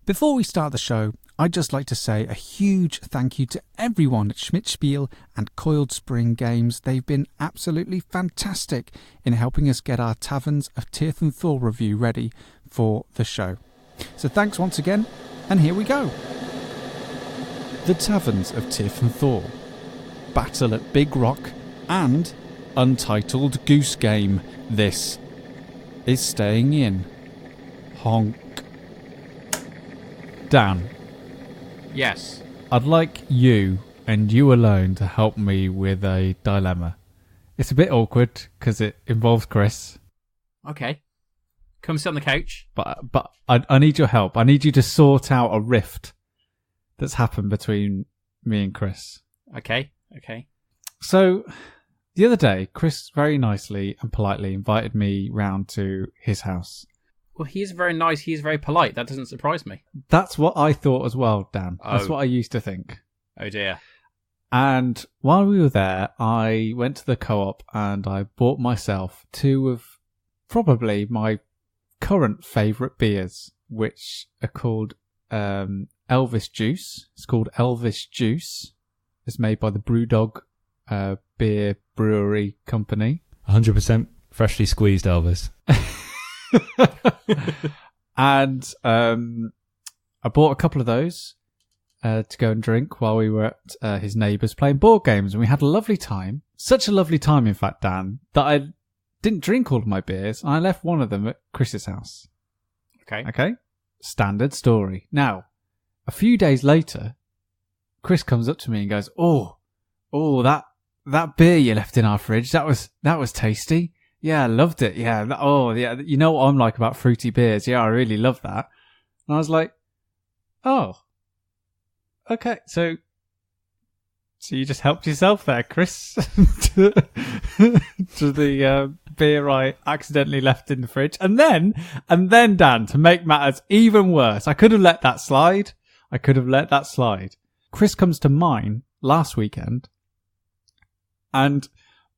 Before we start the show, I'd just like to say a huge thank you to everyone at Schmidt, Spiele and Coiledspring Games. They've been absolutely fantastic in helping us get our Taverns of Tiefenthal review ready for the show. So thanks once again, and here we go. The Taverns of Tiefenthal, Battle at Big Rock, and Untitled Goose Game. This is Staying In. Honk. Dan. Yes. I'd like you, and you alone, to help me with a dilemma. It's a bit awkward, because it involves Kris. Okay. Come sit on the couch. But I need your help. I need you to sort out a rift that's happened between me and Kris. Okay. So, the other day, Kris very nicely and politely invited me round to his house. Well, he is very nice. He is very polite. That doesn't surprise me. That's what I thought as well, Dan. Oh. That's what I used to think. Oh, dear. And while we were there, I went to the co-op and I bought myself two of probably my current favourite beers, which are called Elvis Juice. It's called Elvis Juice. It's made by the Brewdog Beer Brewery Company. 100% freshly squeezed Elvis. And I bought a couple of those to go and drink while we were at his neighbours playing board games, and we had a lovely time. Such a lovely time, in fact, Dan, that I didn't drink all of my beers. I left one of them at Chris's house. Okay? Standard story. Now, a few days later, Kris comes up to me and goes, Oh, that beer you left in our fridge, that was tasty. Yeah, I loved it. Yeah. Yeah. You know what I'm like about fruity beers. Yeah, I really love that. And I was like, oh, okay. So you just helped yourself there, Kris, to the beer I accidentally left in the fridge. And then, Dan, to make matters even worse, I could have let that slide. Kris comes to mine last weekend and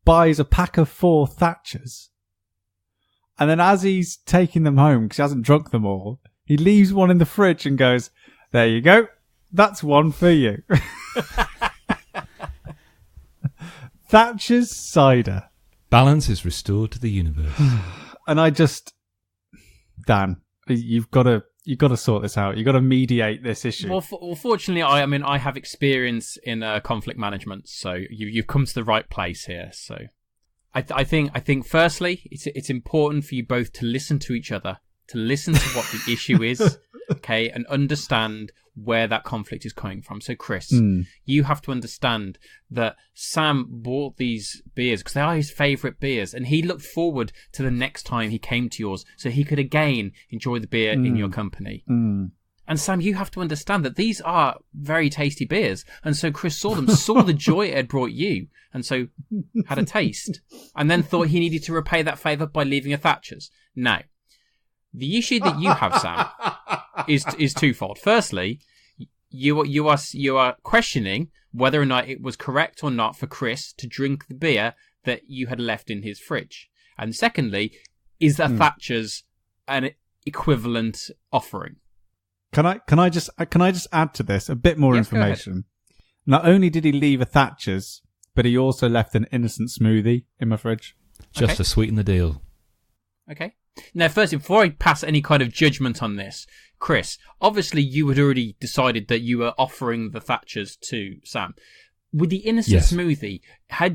buys a pack of 4 Thatchers. And then as he's taking them home, because he hasn't drunk them all, he leaves one in the fridge and goes, there you go. That's one for you. Thatcher's cider. Balance is restored to the universe. And I just... Dan, you've got to sort this out. You've got to mediate this issue. Well, fortunately, I have experience in conflict management, so you've come to the right place here. So, I think firstly, it's important for you both to listen to each other, to listen to what the issue is, okay, and understand where that conflict is coming from. So, Kris, you have to understand that Sam bought these beers because they are his favourite beers, and he looked forward to the next time he came to yours so he could again enjoy the beer in your company. And Sam, you have to understand that these are very tasty beers, and so Kris saw the joy it had brought you, and so had a taste, and then thought he needed to repay that favour by leaving a Thatcher's. Now, the issue that you have, Sam, is twofold. Firstly, you are questioning whether or not it was correct or not for Kris to drink the beer that you had left in his fridge. And secondly, is that Thatcher's an equivalent offering? Can I just add to this a bit more information? Not only did he leave a Thatcher's, but he also left an innocent smoothie in my fridge. Just to sweeten the deal. Okay. Now, first, before I pass any kind of judgment on this, Kris, obviously you had already decided that you were offering the Thatchers to Sam. With the innocent smoothie,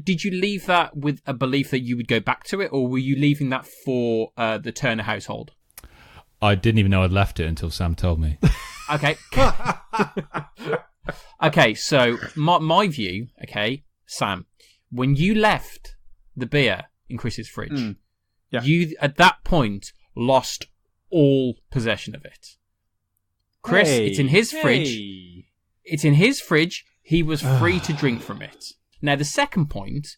did you leave that with a belief that you would go back to it, or were you leaving that for the Turner household? I didn't even know I'd left it until Sam told me. Okay. Okay, so my view, okay, Sam, when you left the beer in Kris's fridge, you, at that point, lost all possession of it. Kris, it's in his fridge. It's in his fridge. He was free to drink from it. Now, the second point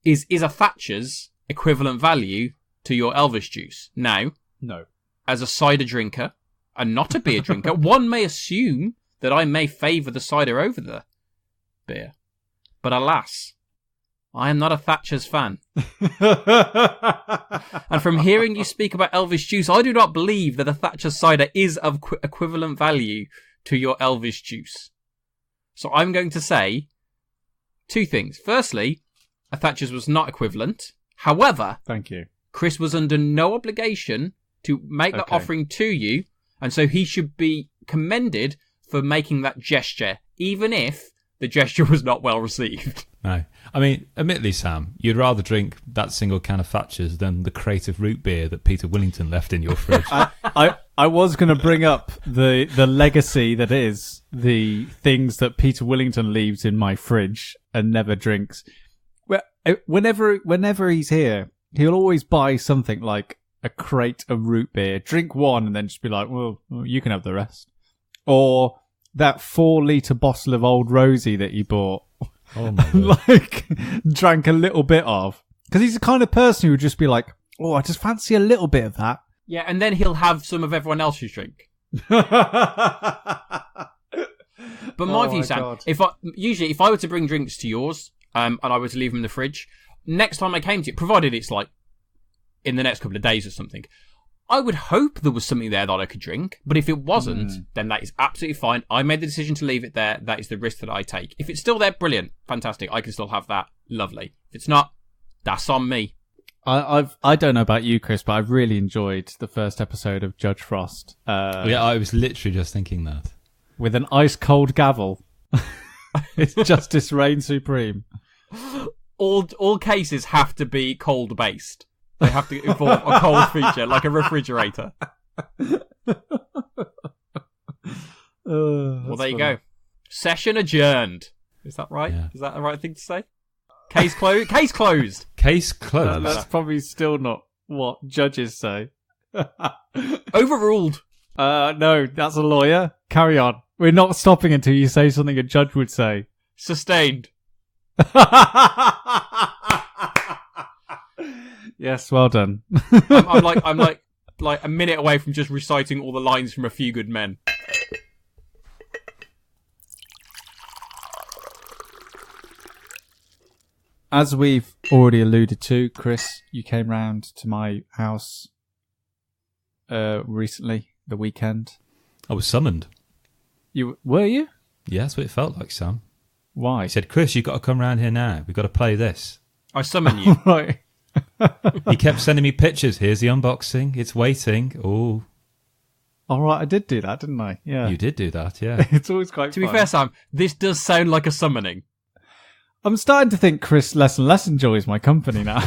is a Thatcher's equivalent value to your Elvis juice? Now, no. As a cider drinker and not a beer drinker, one may assume that I may favour the cider over the beer. But alas, I am not a Thatcher's fan. And from hearing you speak about Elvish juice, I do not believe that a Thatcher's cider is of equivalent value to your Elvish juice. So I'm going to say 2 things. Firstly, a Thatcher's was not equivalent. However, Thank you. Kris was under no obligation to make that offering to you, and so he should be commended for making that gesture, even if the gesture was not well received. No. I mean, admittedly, Sam, you'd rather drink that single can of Thatcher's than the crate of root beer that Peter Willington left in your fridge. I was going to bring up the legacy that is the things that Peter Willington leaves in my fridge and never drinks. Well, whenever he's here, he'll always buy something like a crate of root beer, drink one, and then just be like, well, you can have the rest. Or that 4-litre bottle of Old Rosie that he bought. Oh my word. Like, drank a little bit of. Because he's the kind of person who would just be like, oh, I just fancy a little bit of that. Yeah, and then he'll have some of everyone else's drink. But my view, Sam, God. if I were to bring drinks to yours, and I were to leave them in the fridge, next time I came to it, provided it's like in the next couple of days or something, I would hope there was something there that I could drink. But if it wasn't, then that is absolutely fine. I made the decision to leave it there. That is the risk that I take. If it's still there, brilliant, fantastic. I can still have that. Lovely. If it's not, that's on me. I don't know about you, Kris, but I've really enjoyed the first episode of Judge Frost. Yeah, I was literally just thinking that. With an ice cold gavel. It's justice reigns supreme. All cases have to be cold based. They have to involve a cold feature, like a refrigerator. Well, there you go. Session adjourned. Is that right? Yeah. Is that the right thing to say? Case closed. Case closed. Case closed. That's probably still not what judges say. Overruled. No, that's a lawyer. Carry on. We're not stopping until you say something a judge would say. Sustained. Yes, well done. I'm like a minute away from just reciting all the lines from A Few Good Men. As we've already alluded to, Kris, you came round to my house recently, the weekend. I was summoned. Were you? Yeah, that's what it felt like, Sam. Why? He said, Kris, you've got to come round here now. We've got to play this. I summon you. Right. He kept sending me pictures. Here's the unboxing. It's waiting. Oh, All right, I did do that, didn't I? Yeah. you did do that, yeah. It's always quite To fun. be fair, Sam, this does sound like a summoning. I'm starting to think Kris less and less enjoys my company now.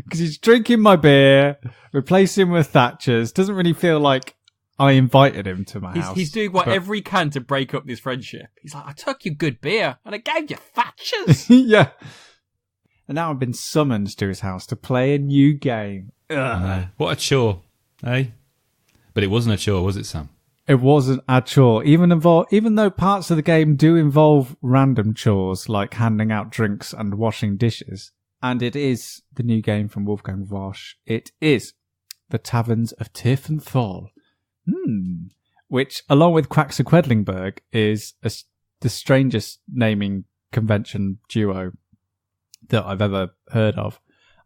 Because he's drinking my beer, replacing with Thatcher's. Doesn't really feel like I invited him to my house. He's doing whatever he can to break up this friendship. He's like, I took you good beer and I gave you Thatcher's. Yeah. And now I've been summoned to his house to play a new game. What a chore, eh? But it wasn't a chore, was it, Sam? It wasn't a chore. Even though parts of the game do involve random chores like handing out drinks and washing dishes. And it is the new game from Wolfgang Warsch. It is the Taverns of Tiefenthal. Which, along with Quacks and Quedlinburg, is the strangest naming convention duo that I've ever heard of.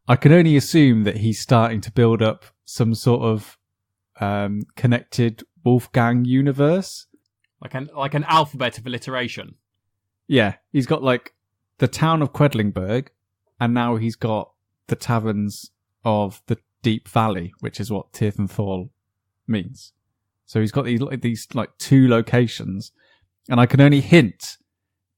I can only assume that he's starting to build up some sort of connected Wolfgang universe. Like an alphabet of alliteration. Yeah, he's got like the town of Quedlinburg, and now he's got the taverns of the Deep Valley, which is what Tiefenthal means. So he's got these like 2 locations, and I can only hint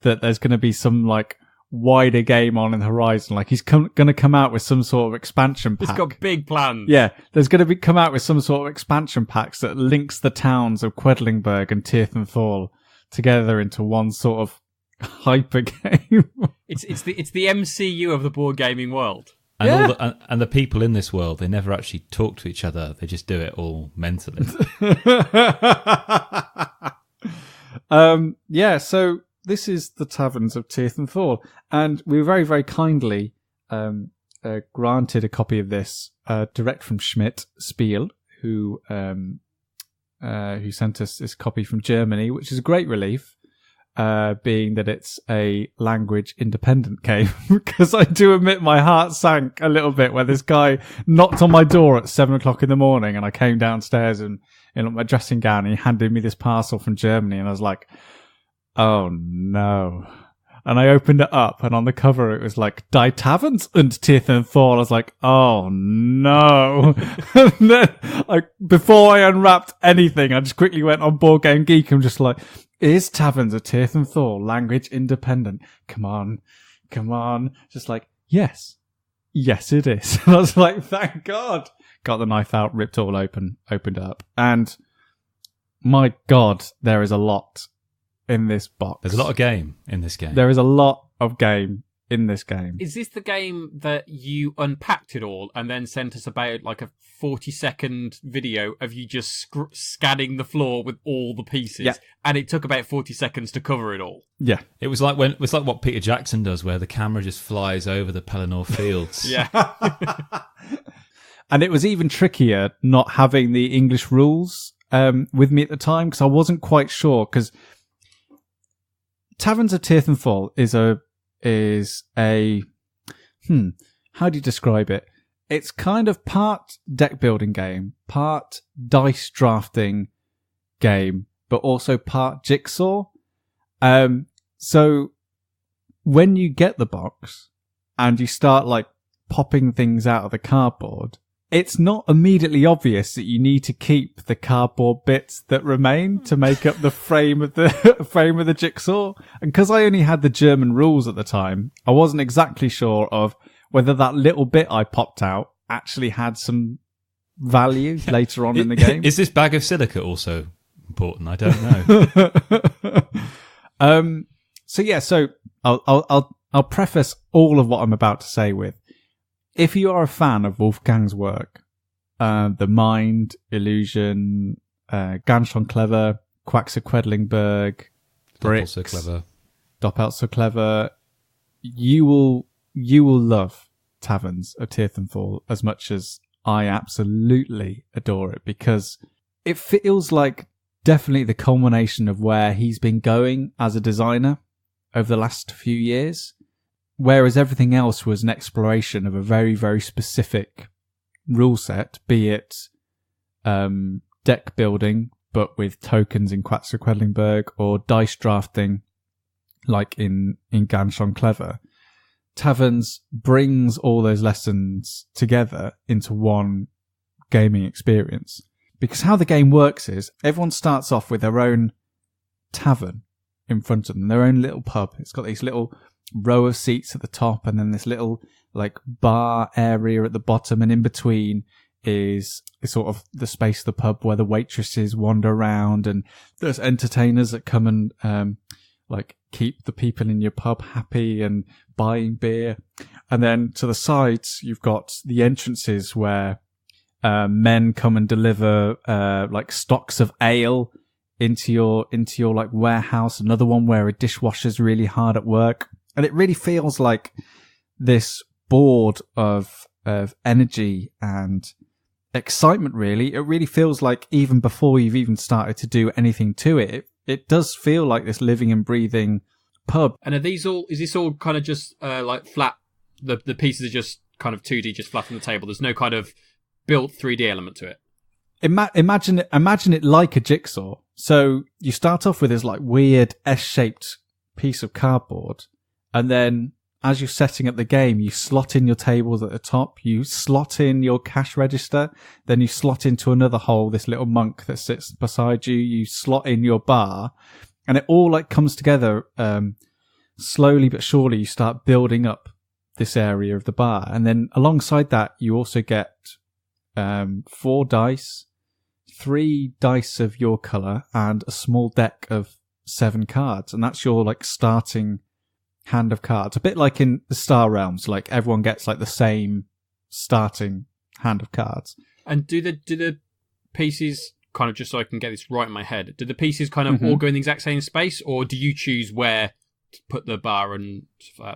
that there's going to be some like wider game on in the horizon. Like he's going to come out with some sort of expansion pack. It's got big plans. Yeah, there's going to come out with some sort of expansion packs that links the towns of Quedlinburg and Tiefenthal together into one sort of hyper game. It's the MCU of the board gaming world. And, Yeah. and the people in this world, they never actually talk to each other. They just do it all mentally. Yeah, so this is the Taverns of Tiefenthal, and we were very, very kindly granted a copy of this direct from Schmidt, Spiele, who sent us this copy from Germany, which is a great relief. being that it's a language independent game, because I do admit my heart sank a little bit where this guy knocked on my door at 7:00 in the morning, and I came downstairs and in my dressing gown, and he handed me this parcel from Germany, and I was like, oh no. And I opened it up, and on the cover it was like Die Taverns und Tiefenthal. I was like, oh no. And then before I unwrapped anything, I just quickly went on Board Game Geek and just like, is Taverns of Tiefenthal language independent? Come on. Just like, yes, it is. And I was like, thank God. Got the knife out, ripped it all open, opened it up. And my God, there is a lot in this box. There's a lot of game in this game. There is a lot of game in this game. Is this the game that you unpacked it all and then sent us about like a 40-second video of you just scanning the floor with all the pieces? Yeah. And it took about 40 seconds to cover it all. Yeah. It was like what Peter Jackson does, where the camera just flies over the Pelennor fields. Yeah. And it was even trickier not having the English rules with me at the time, because I wasn't quite sure, because Taverns of Tiefenthal is a how do you describe it? It's kind of part deck building game, part dice drafting game, but also part jigsaw. So when you get the box and you start like popping things out of the cardboard, it's not immediately obvious that you need to keep the cardboard bits that remain to make up the frame of the jigsaw. And because I only had the German rules at the time, I wasn't exactly sure of whether that little bit I popped out actually had some value later on in the game. Is this bag of silica also important? I don't know. So I'll preface all of what I'm about to say with, if you are a fan of Wolfgang's work, The Mind, Illusion, Ganz schön clever, Quacks of Quedlinburg, Bricks, Doppelt so clever, you will love Taverns of Tiefenthal as much as I absolutely adore it, because it feels like definitely the culmination of where he's been going as a designer over the last few years. Whereas everything else was an exploration of a very, very specific rule set, be it deck building, but with tokens in Quacks of Quedlinburg, or dice drafting, like in Ganz schön clever. Taverns brings all those lessons together into one gaming experience. Because how the game works is, everyone starts off with their own tavern in front of them, their own little pub. It's got these little row of seats at the top, and then this little like bar area at the bottom, and in between is sort of the space of the pub where the waitresses wander around, and there's entertainers that come and like keep the people in your pub happy and buying beer. And then to the sides you've got the entrances where men come and deliver like stocks of ale into your like warehouse. Another one where a dishwasher's really hard at work. And it really feels like this board of energy and excitement, really. It really feels like even before you've even started to do anything to it, it does feel like this living and breathing pub. And is this all kind of just like flat, the pieces are just kind of 2D, just flat on the table? There's no kind of built 3D element to it? Imagine it like a jigsaw. So you start off with this like weird S-shaped piece of cardboard. And then as you're setting up the game, you slot in your tables at the top, you slot in your cash register, then you slot into another hole this little monk that sits beside you, you slot in your bar, and it all like comes together slowly but surely. You start building up this area of the bar. And then alongside that, you also get 4 dice, 3 dice of your colour, and a small deck of 7 cards. And that's your like starting hand of cards, a bit like in the Star Realms, like everyone gets like the same starting hand of cards. And do the pieces, kind of just so I can get this right in my head, do the pieces kind of all go in the exact same space, or do you choose where to put the bar and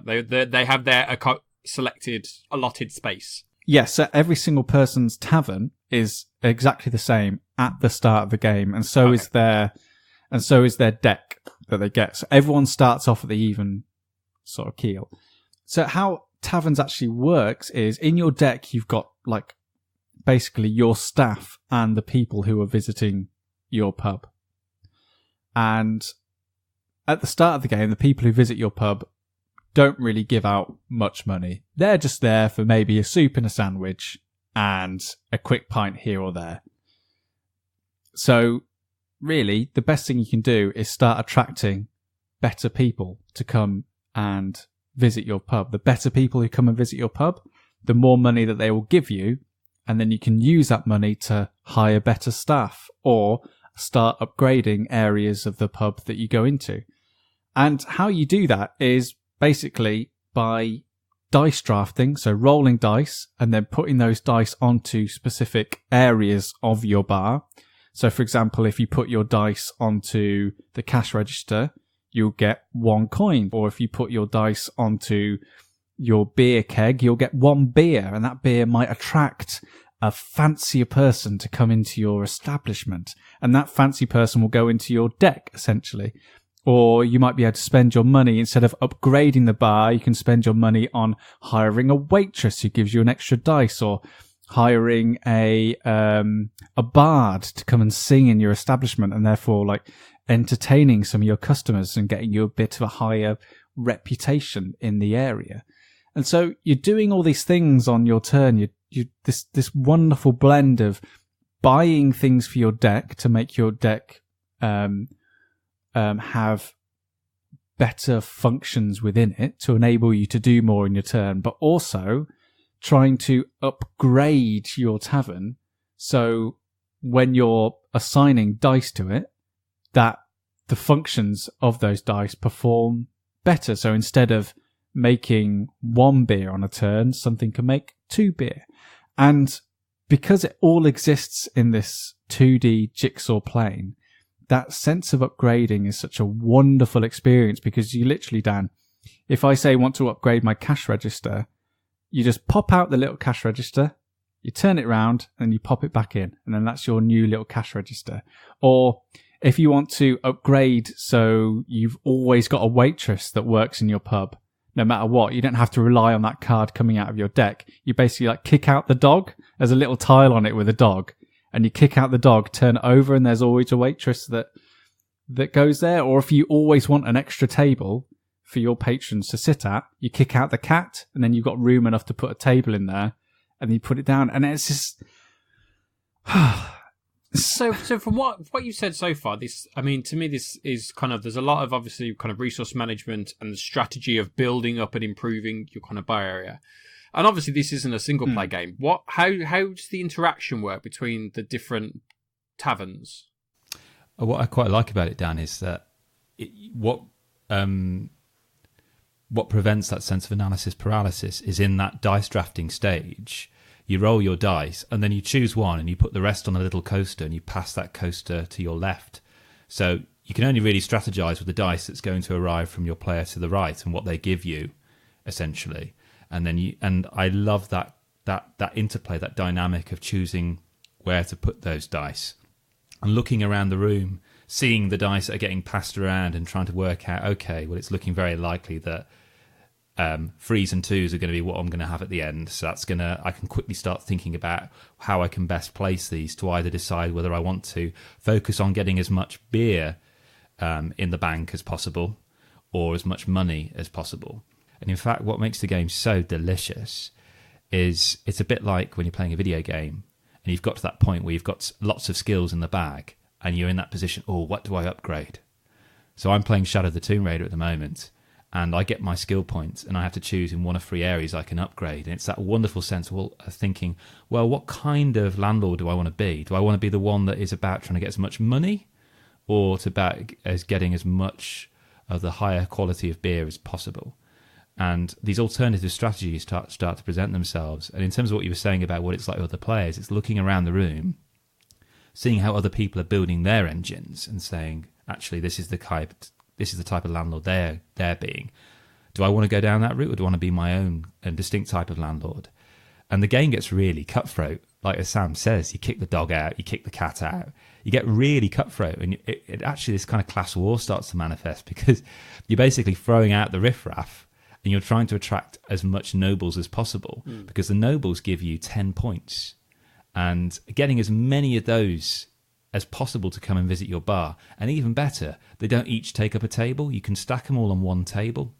they have their selected allotted space? Yes, so every single person's tavern is exactly the same at the start of the game, and so is their and so is their deck that they get. So everyone starts off at the even sort of keel. So how taverns actually works is in your deck you've got like basically your staff and the people who are visiting your pub. And at the start of the game, the people who visit your pub don't really give out much money. They're just there for maybe a soup and a sandwich and a quick pint here or there. So really, the best thing you can do is start attracting better people to come and visit your pub. The better people who come and visit your pub, the more money that they will give you, and then you can use that money to hire better staff or start upgrading areas of the pub that you go into. And how you do that is basically by dice drafting, so rolling dice and then putting those dice onto specific areas of your bar. So for example, if you put your dice onto the cash register, you'll get 1 coin. Or if you put your dice onto your beer keg, you'll get 1 beer, and that beer might attract a fancier person to come into your establishment, and that fancy person will go into your deck essentially. Or you might be able to spend your money, instead of upgrading the bar, you can spend your money on hiring a waitress who gives you an extra dice, or hiring a bard to come and sing in your establishment, and therefore like entertaining some of your customers and getting you a bit of a higher reputation in the area. And so you're doing all these things on your turn. This wonderful blend of buying things for your deck to make your deck have better functions within it to enable you to do more in your turn, but also trying to upgrade your tavern so when you're assigning dice to it, that the functions of those dice perform better. So instead of making 1 beer on a turn, something can make 2 beer. And because it all exists in this 2D jigsaw plane, that sense of upgrading is such a wonderful experience, because you literally, Dan, if I say want to upgrade my cash register, you just pop out the little cash register, you turn it around and you pop it back in, and then that's your new little cash register. Or if you want to upgrade so you've always got a waitress that works in your pub, no matter what, you don't have to rely on that card coming out of your deck. You basically like kick out the dog. There's a little tile on it with a dog, and you kick out the dog, turn it over, and there's always a waitress that goes there. Or if you always want an extra table for your patrons to sit at, you kick out the cat, and then you've got room enough to put a table in there, and you put it down. And it's just... So from what you said so far, this, I mean, to me, this is kind of, there's a lot of obviously kind of resource management and the strategy of building up and improving your kind of bar area. And obviously this isn't a single play game. How does the interaction work between the different taverns? What I quite like about it, Dan, is that what prevents that sense of analysis paralysis is in that dice drafting stage. You roll your dice, and then you choose one, and you put the rest on a little coaster, and you pass that coaster to your left. So you can only really strategize with the dice that's going to arrive from your player to the right and what they give you, essentially. And I love that interplay, that dynamic of choosing where to put those dice, and looking around the room, seeing the dice that are getting passed around, and trying to work out, okay, well, it's looking very likely that 3s and 2s are going to be what I'm going to have at the end. So I can quickly start thinking about how I can best place these to either decide whether I want to focus on getting as much beer in the bank as possible, or as much money as possible. And in fact, what makes the game so delicious is it's a bit like when you're playing a video game and you've got to that point where you've got lots of skills in the bag and you're in that position, what do I upgrade? So I'm playing Shadow of the Tomb Raider at the moment, and I get my skill points, and I have to choose in 1 of 3 areas I can upgrade. And it's that wonderful sense of thinking, well, what kind of landlord do I want to be? Do I want to be the one that is about trying to get as much money, or to about as getting as much of the higher quality of beer as possible? And these alternative strategies start to present themselves. And in terms of what you were saying about what it's like with other players, it's looking around the room, seeing how other people are building their engines, and saying, actually, this is the type of landlord they're being. Do I want to go down that route, or do I want to be my own and distinct type of landlord? And the game gets really cutthroat. Like as Sam says, you kick the dog out, you kick the cat out, you get really cutthroat, and it actually, this kind of class war starts to manifest, because you're basically throwing out the riffraff and you're trying to attract as much nobles as possible, because the nobles give you 10 points, and getting as many of those as possible to come and visit your bar. And even better, they don't each take up a table. You can stack them all on one table,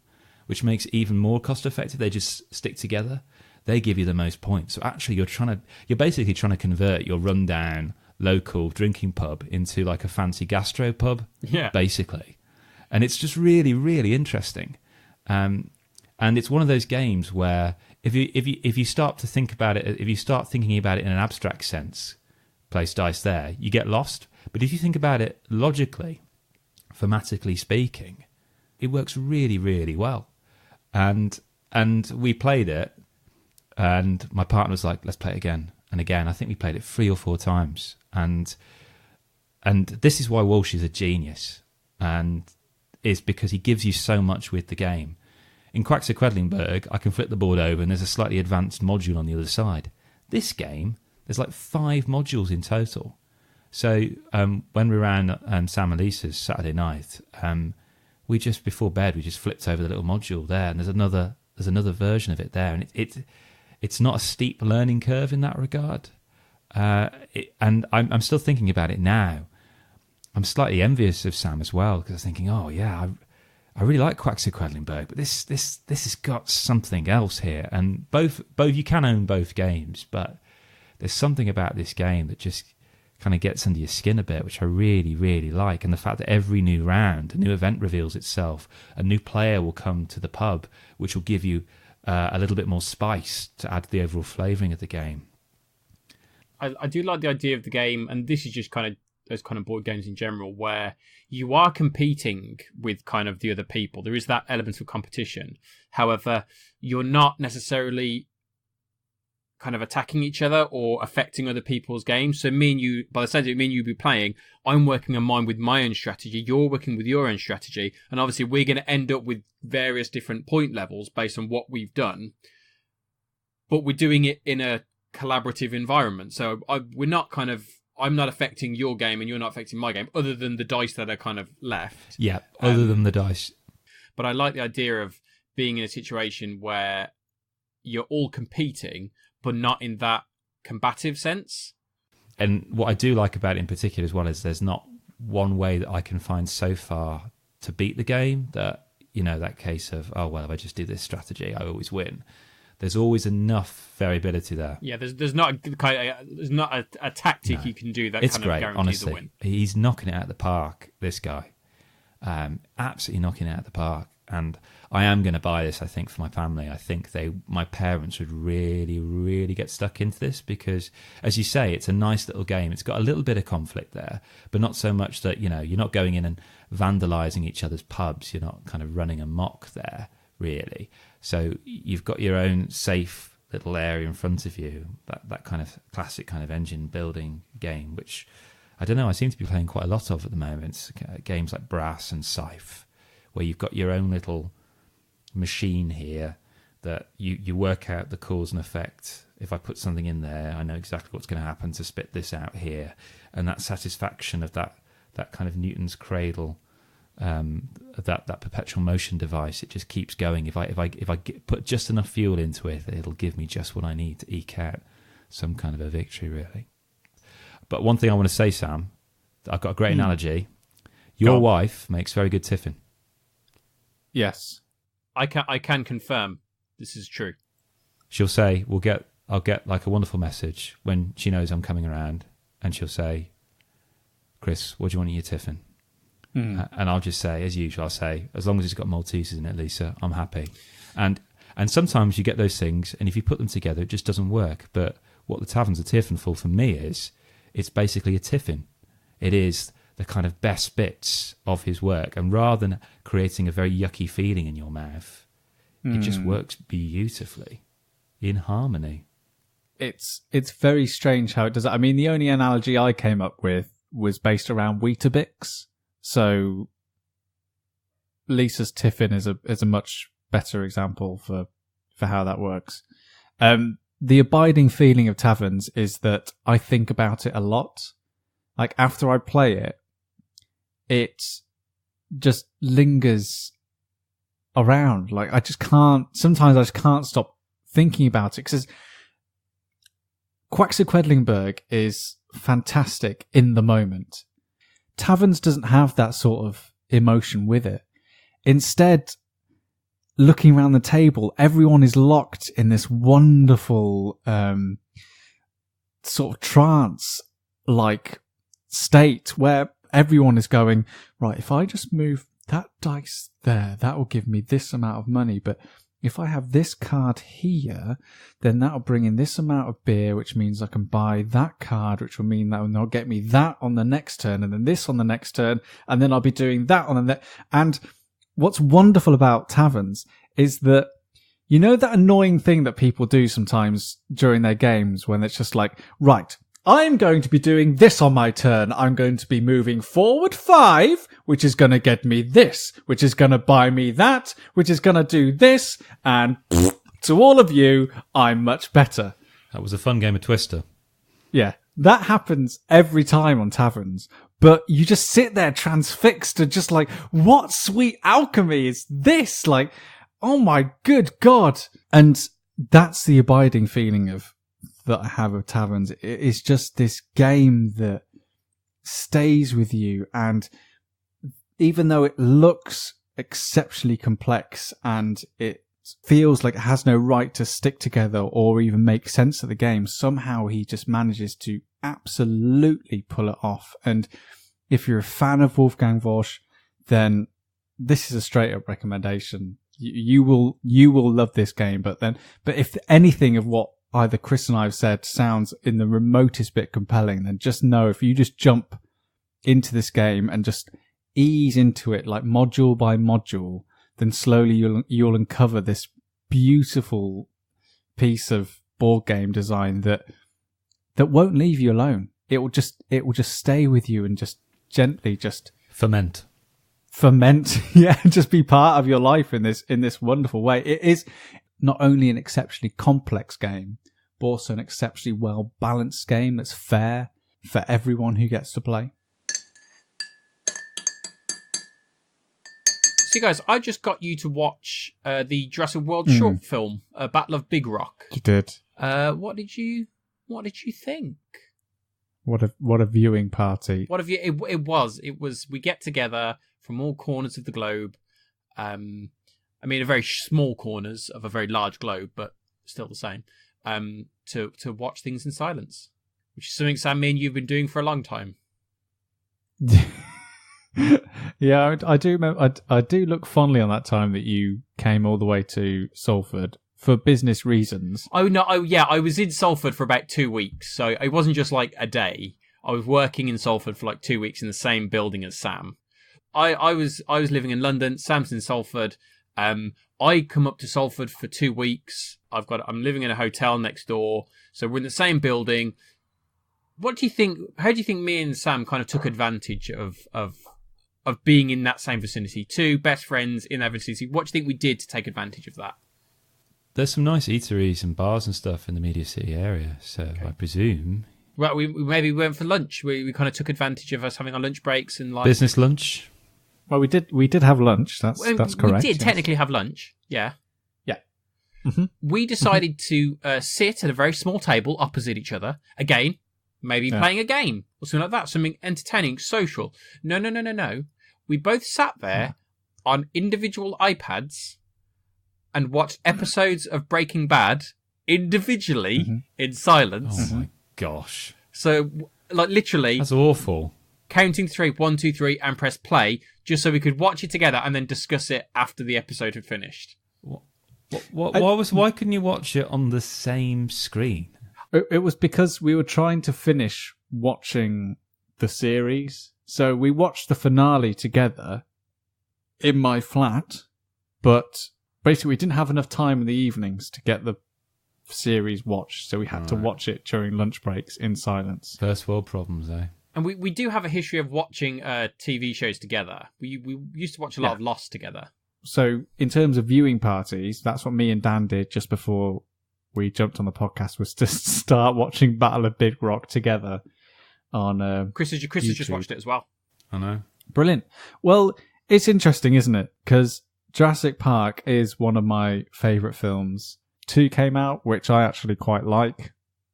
which makes it even more cost effective. They just stick together. They give you the most points. So actually you're basically trying to convert your rundown local drinking pub into like a fancy gastro pub, basically. And it's just really, really interesting. And it's one of those games where if you start to think about it, if you start thinking about it in an abstract sense, place dice there, you get lost. But if you think about it logically, thematically speaking, it works really, really well. And we played it, and my partner was like, let's play it again and again. I think we played it 3 or 4 times. And this is why Warsch is a genius, and is because he gives you so much with the game. In Quacks of Quedlinburg, I can flip the board over and there's a slightly advanced module on the other side. This game, there's like 5 modules in total. So when we ran Sam and Lisa's Saturday night, we just, before bed, we just flipped over the little module there, and there's another version of it there, and it's not a steep learning curve in that regard. And I'm still thinking about it now. I'm slightly envious of Sam as well, because I was thinking, oh yeah, I really like Quacks of Quedlinburg, but this has got something else here. And both you can own both games, but there's something about this game that just kind of gets under your skin a bit, which I really, really like. And the fact that every new round, a new event reveals itself, a new player will come to the pub, which will give you a little bit more spice to add to the overall flavouring of the game. I do like the idea of the game, and this is just kind of those kind of board games in general, where you are competing with kind of the other people. There is that element of competition. However, you're not necessarily kind of attacking each other or affecting other people's games. So me and you, by the sense of it, me and you be playing, I'm working on mine with my own strategy, you're working with your own strategy, and obviously we're going to end up with various different point levels based on what we've done, but we're doing it in a collaborative environment. So we're not kind of, I'm not affecting your game and you're not affecting my game, other than the dice that are kind of left. Yeah, other than the dice. But I like the idea of being in a situation where you're all competing, but not in that combative sense. And what I do like about it in particular as well is there's not one way that I can find so far to beat the game, that, you know, that case of, oh, well, if I just do this strategy, I always win. There's always enough variability there. Yeah, there's not a tactic you can do that it's kind great, of guarantees honestly. a win. He's knocking it out of the park, this guy. Absolutely knocking it out of the park. And I am going to buy this, I think, for my family. I think my parents would really, really get stuck into this, because, as you say, it's a nice little game. It's got a little bit of conflict there, but not so much that, you know, you're not going in and vandalising each other's pubs. You're not kind of running amok there, really. So you've got your own safe little area in front of you, that kind of classic kind of engine building game, which, I don't know, I seem to be playing quite a lot of at the moment. Games like Brass and Scythe, where you've got your own little machine here that you work out the cause and effect. If I put something in there, I know exactly what's going to happen to spit this out here. And that satisfaction of that kind of Newton's cradle, that perpetual motion device, it just keeps going. If I put just enough fuel into it, it'll give me just what I need to eke out some kind of a victory, really. But one thing I want to say, Sam, I've got a great analogy. Your wife makes very good tiffin. Yes. I can confirm this is true. She'll say, I'll get like a wonderful message when she knows I'm coming around, and she'll say, Kris, what do you want in your tiffin? And I'll just say, as usual, I'll say, as long as it's got Maltesers in it, Lisa, I'm happy. And sometimes you get those things, and if you put them together, it just doesn't work. But what the Taverns of Tiefenthal for me is, it's basically a tiffin. It is the kind of best bits of his work. And rather than creating a very yucky feeling in your mouth, it just works beautifully in harmony. It's very strange how it does that. I mean, the only analogy I came up with was based around Weetabix. So Lisa's tiffin is a much better example for how that works. the abiding feeling of Taverns is that I think about it a lot. Like, after I play it, it just lingers around. Like, sometimes I just can't stop thinking about it. Because Quacks of Quedlinburg is fantastic in the moment. Taverns doesn't have that sort of emotion with it. Instead, looking around the table, everyone is locked in this wonderful sort of trance-like state where everyone is going, right, if I just move that dice there, that will give me this amount of money, but if I have this card here, then that'll bring in this amount of beer, which means I can buy that card, which will mean that will get me that on the next turn, and then this on the next turn, and then I'll be doing that on the next. And what's wonderful about Taverns is that, you know, that annoying thing that people do sometimes during their games when it's just like, right, I'm going to be doing this on my turn. I'm going to be moving forward 5, which is going to get me this, which is going to buy me that, which is going to do this. And to all of you, I'm much better. That was a fun game of Twister. Yeah, that happens every time on Taverns. But you just sit there transfixed to just like, what sweet alchemy is this? Like, oh my good God. And that's the abiding feeling that I have of Taverns. It's just this game that stays with you, and even though it looks exceptionally complex and it feels like it has no right to stick together or even make sense of the game, somehow he just manages to absolutely pull it off. And if you're a fan of Wolfgang Warsch, then this is a straight up recommendation. You will love this game. But if anything of what either Kris and I have said sounds in the remotest bit compelling, then just know, if you just jump into this game and just ease into it like module by module, then slowly you'll uncover this beautiful piece of board game design that won't leave you alone. It will just stay with you and just gently just ferment. Yeah, just be part of your life in this wonderful way. It is not only an exceptionally complex game, but also an exceptionally well-balanced game that's fair for everyone who gets to play. So, guys, I just got you to watch the Jurassic World short film, Battle of Big Rock. You did. What did you think? What a viewing party! What have you? It was. We get together from all corners of the globe. I mean, a very small corners of a very large globe, but still the same. To watch things in silence, which is something, Sam, me and you've been doing for a long time. Yeah, I do remember. I do look fondly on that time that you came all the way to Salford for business reasons. Oh no! I was in Salford for about 2 weeks, so it wasn't just like a day. I was working in Salford for like 2 weeks in the same building as Sam. I was living in London. Sam's in Salford. I come up to Salford for 2 weeks. I'm living in a hotel next door, so we're in the same building. What do you think? How do you think me and Sam kind of took advantage of being in that same vicinity? Two best friends in that vicinity. What do you think we did to take advantage of that? There's some nice eateries and bars and stuff in the Media City area, so okay. I presume. Well, we maybe went for lunch. We kind of took advantage of us having our lunch breaks and like business lunch. Well, we did have lunch. That's correct. We did technically have lunch. Yeah. Yeah. Mm-hmm. We decided to sit at a very small table opposite each other. Again, maybe playing a game or something like that. Something entertaining, social. No. We both sat there on individual iPads and watched episodes of Breaking Bad individually in silence. Oh my gosh. So, like, literally. That's awful. Counting 3, 1, 2, 3, and press play, just so we could watch it together and then discuss it after the episode had finished. Why couldn't you watch it on the same screen? It was because we were trying to finish watching the series. So we watched the finale together in my flat, but basically we didn't have enough time in the evenings to get the series watched, so we had to watch it during lunch breaks in silence. First world problems, eh? And we do have a history of watching TV shows together. We used to watch a lot of Lost together. So in terms of viewing parties, that's what me and Dan did just before we jumped on the podcast was to start watching Battle of Big Rock together on Kris has just watched it as well. I know. Brilliant. Well, it's interesting, isn't it? Because Jurassic Park is one of my favourite films. 2 came out, which I actually quite like.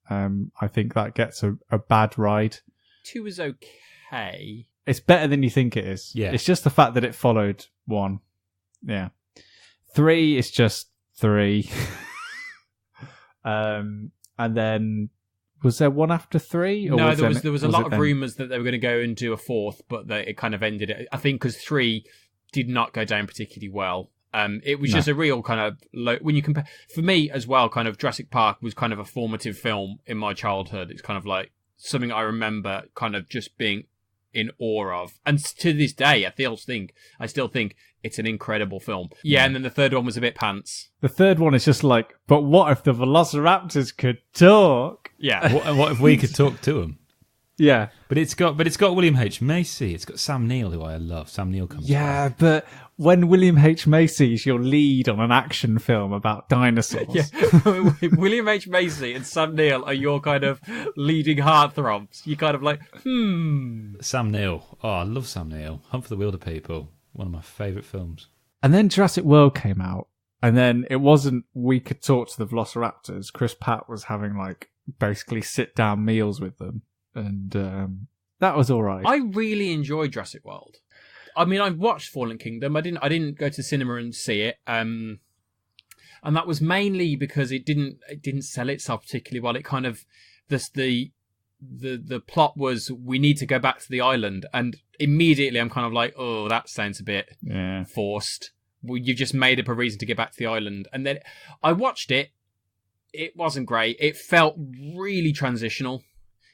I think that gets a bad ride. 2 is okay. It's better than you think it is. Yeah. It's just the fact that it followed 1. Yeah. 3 is just 3. And then was there one after 3? Or No, there was a lot of rumours that they were going to go and do a 4th, but it kind of ended it. I think because 3 did not go down particularly well. It was just a real kind of low, when you compare, for me as well, kind of Jurassic Park was kind of a formative film in my childhood. It's kind of like something I remember kind of just being in awe of. And to this day, I still think it's an incredible film. Yeah, and then the third one was a bit pants. The third one is just like, but what if the Velociraptors could talk? Yeah. What if we could talk to them? Yeah. But it's got William H. Macy. It's got Sam Neill, who I love. Sam Neill comes back. But when William H. Macy is your lead on an action film about dinosaurs. Yeah. William H. Macy and Sam Neill are your kind of leading heartthrobs. You kind of like, Sam Neill. Oh, I love Sam Neill. Hunt for the Wilder People. One of my favourite films. And then Jurassic World came out. And then it wasn't we could talk to the Velociraptors. Chris Pratt was having like basically sit down meals with them. And that was all right. I really enjoyed Jurassic World. I mean, I watched Fallen Kingdom. I didn't go to the cinema and see it. And that was mainly because it didn't sell itself particularly well. It kind of the plot was we need to go back to the island, and immediately I'm kind of like, oh, that sounds a bit forced. Well, you've just made up a reason to get back to the island. And then I watched it. It wasn't great. It felt really transitional,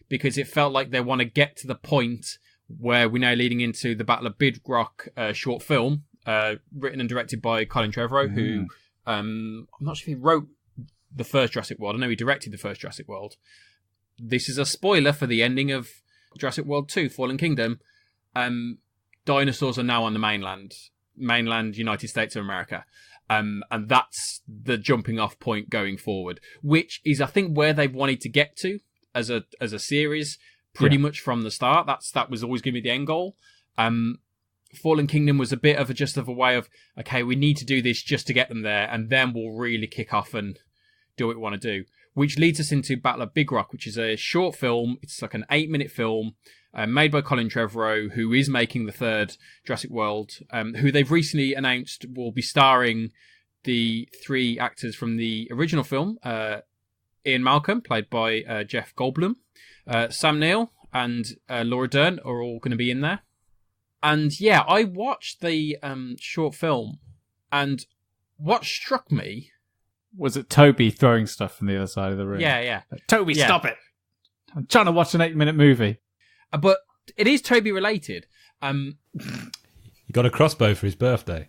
because it felt like they want to get to the point where we're now leading into the Battle of Big Rock short film, written and directed by Colin Trevorrow, who I'm not sure if he wrote the first Jurassic World. I know he directed the first Jurassic World. This is a spoiler for the ending of Jurassic World 2, Fallen Kingdom. Dinosaurs are now on the mainland United States of America. And that's the jumping off point going forward, which is, I think, where they wanted to get to as a series pretty much from the start. That was always going to be the end goal. Fallen Kingdom was a bit of a way of, okay, we need to do this just to get them there, and then we'll really kick off and do what we want to do. Which leads us into Battle of Big Rock, which is a short film. It's like an 8-minute film made by Colin Trevorrow, who is making the third Jurassic World, who they've recently announced will be starring the 3 actors from the original film. Ian Malcolm, played by Jeff Goldblum. Sam Neill and Laura Dern are all going to be in there. And yeah, I watched the short film, and what struck me... Was it Toby throwing stuff from the other side of the room? Yeah. Toby, stop it! I'm trying to watch an 8-minute movie. But it is Toby related. He got a crossbow for his birthday.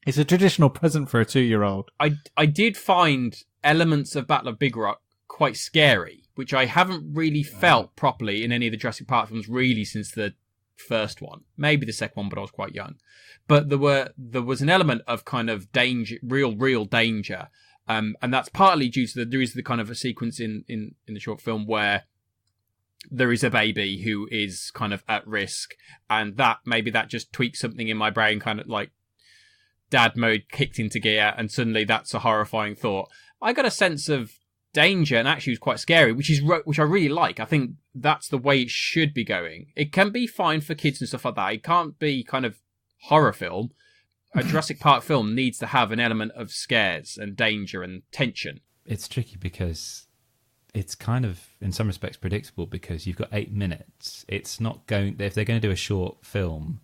It's a traditional present for a 2-year-old. I did find elements of Battle of Big Rock quite scary, which I haven't really felt properly in any of the Jurassic Park films really since the first one. Maybe the second one, but I was quite young. But there was an element of kind of danger, real danger. And that's partly due to there is the kind of a sequence in the short film where there is a baby who is kind of at risk, and that just tweaks something in my brain, kind of like dad mode kicked into gear, and suddenly that's a horrifying thought. I got a sense of danger, and actually it was quite scary, which I really like. I think that's the way it should be going. It can be fine for kids and stuff like that. It can't be kind of horror film. A Jurassic Park film needs to have an element of scares and danger and tension. It's tricky because it's kind of, in some respects, predictable, because you've got 8 minutes. It's not going... If they're going to do a short film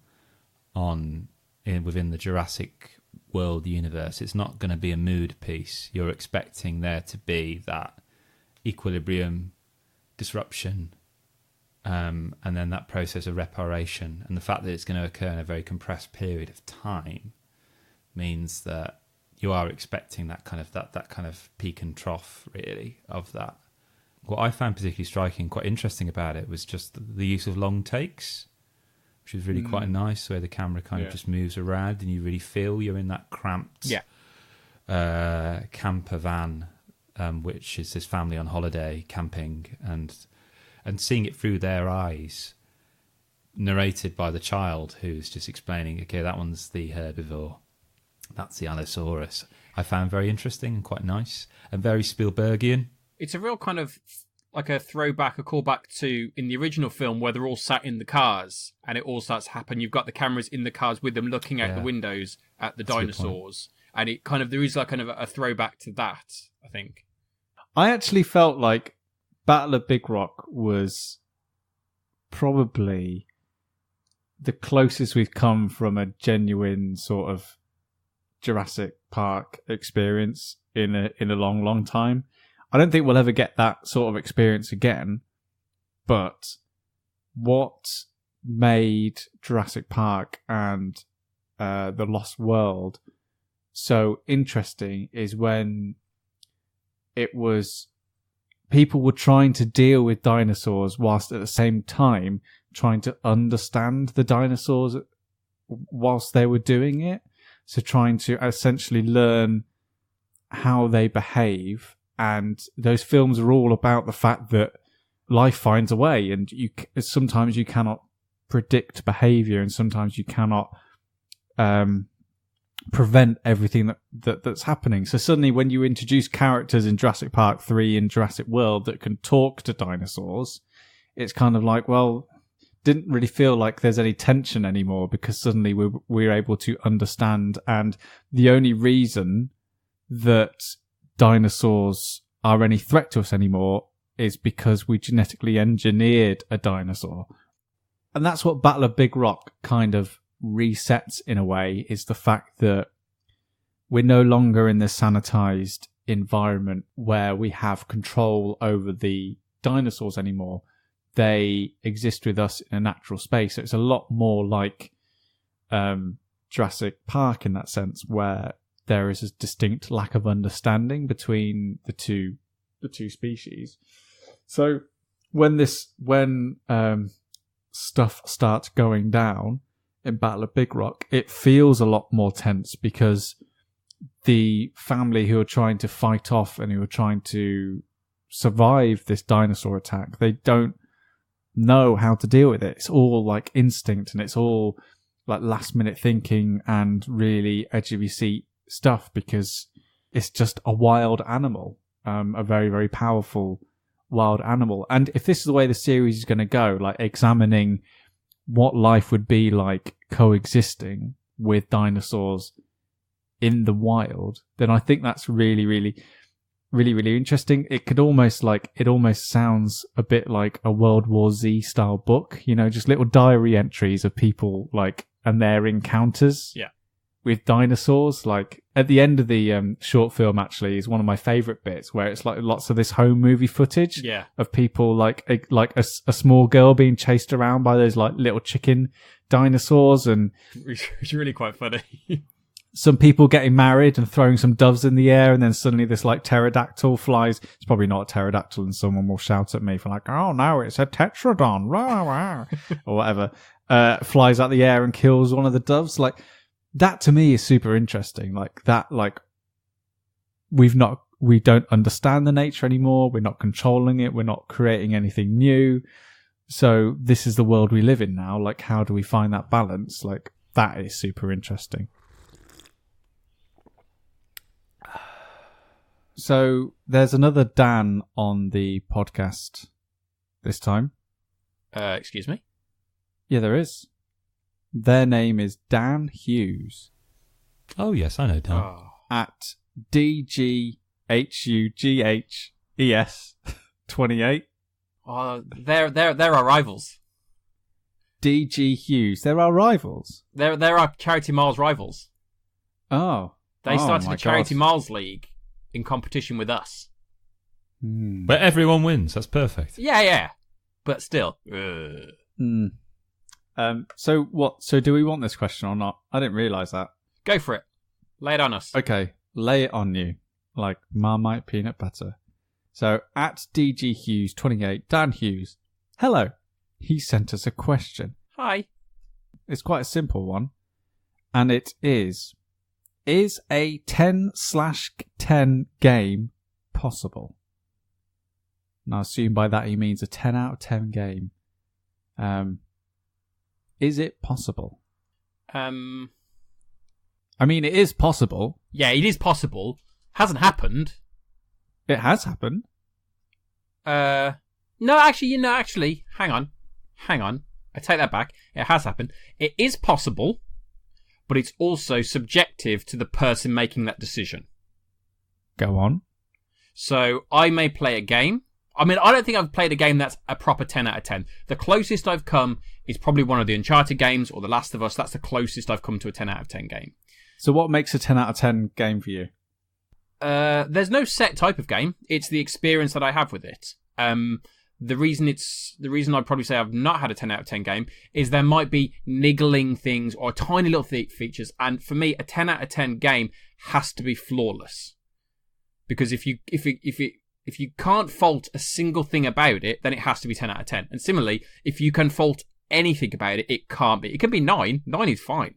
within the Jurassic World universe, it's not going to be a mood piece. You're expecting there to be that equilibrium, disruption, and then that process of reparation. And the fact that it's going to occur in a very compressed period of time means that you are expecting that kind of peak and trough, really, of that. What I found particularly striking, quite interesting about it, was just the use of long takes, which is really quite nice, where the camera kind of just moves around and you really feel you're in that cramped camper van, which is this family on holiday camping, and seeing it through their eyes, narrated by the child who's just explaining, okay, that one's the herbivore, that's the Allosaurus. I found very interesting and quite nice and very Spielbergian. It's a real kind of like a throwback, a callback to in the original film where they're all sat in the cars and it all starts to happen. You've got the cameras in the cars with them looking out the windows at the dinosaurs. And it kind of, there is like kind of a throwback to that, I think. I actually felt like Battle of Big Rock was probably the closest we've come from a genuine sort of Jurassic Park experience in a long, long time. I don't think we'll ever get that sort of experience again, but what made Jurassic Park and The Lost World so interesting is when it was people were trying to deal with dinosaurs whilst at the same time trying to understand the dinosaurs whilst they were doing it. So trying to essentially learn how they behave. And those films are all about the fact that life finds a way, and sometimes you cannot predict behavior, and sometimes you cannot prevent everything that's happening. So suddenly when you introduce characters in Jurassic Park 3 and Jurassic World that can talk to dinosaurs, it's kind of like, well, didn't really feel like there's any tension anymore, because suddenly we're able to understand. And the only reason that dinosaurs are any threat to us anymore is because we genetically engineered a dinosaur. And that's what Battle of Big Rock kind of resets in a way, is the fact that we're no longer in this sanitized environment where we have control over the dinosaurs anymore. They exist with us in a natural space. So it's a lot more like Jurassic Park in that sense, where there is a distinct lack of understanding between the two species. So when stuff starts going down in Battle of Big Rock, it feels a lot more tense, because the family who are trying to fight off and who are trying to survive this dinosaur attack, they don't know how to deal with it. It's all like instinct, and it's all like last minute thinking and really edge of your seat stuff, because it's just a wild animal, a very, very powerful wild animal. And if this is the way the series is going to go, like examining what life would be like coexisting with dinosaurs in the wild, then I think that's really, really, really, really interesting. It almost sounds a bit like a World War Z style book, just little diary entries of people and their encounters with dinosaurs. Like at the end of the short film actually is one of my favorite bits, where it's like lots of this home movie footage of people like a small girl being chased around by those like little chicken dinosaurs, and it's really quite funny. Some people getting married and throwing some doves in the air, and then suddenly this like pterodactyl flies. It's probably not a pterodactyl, and someone will shout at me for like, oh no, it's a tetradon, rah, rah, or whatever. Flies out the air and kills one of the doves. Like that to me is super interesting. Like that, like we don't understand the nature anymore. We're not controlling it. We're not creating anything new. So this is the world we live in now. Like, how do we find that balance? Like that is super interesting. So there's another Dan on the podcast this time. Excuse me? Yeah, there is. Their name is Dan Hughes. Oh, yes, I know Dan. Oh. At DGHUGHES28. They're our rivals. DG Hughes. They're our rivals. They're our Charity Miles rivals. Oh. They started my the Charity God. Miles League in competition with us. But everyone wins. That's perfect. Yeah. But still. So what? So do we want this question or not? I didn't realise that. Go for it. Lay it on us. Okay, lay it on you. Like Marmite peanut butter. So at DG Hughes 28, Dan Hughes. Hello. He sent us a question. Hi. It's quite a simple one. And it is, Is a 10/10 game possible? And I assume by that he means a 10 out of 10 game. Is it possible? I mean, it is possible. Yeah, it is possible. Hasn't happened. It has happened. No, actually, hang on. I take that back. It has happened. It is possible, but it's also subjective to the person making that decision. Go on. So I may play a game. I mean, I don't think I've played a game that's a proper 10 out of 10. The closest I've come is probably one of the Uncharted games or The Last of Us. That's the closest I've come to a 10 out of 10 game. So what makes a 10 out of 10 game for you? There's no set type of game. It's the experience that I have with it. The reason I'd probably say I've not had a 10 out of 10 game is there might be niggling things or tiny little features. And for me, a 10 out of 10 game has to be flawless. Because if you can't fault a single thing about it, then it has to be 10 out of 10. And similarly, if you can fault anything about it, it can't be. It can be 9. 9 is fine.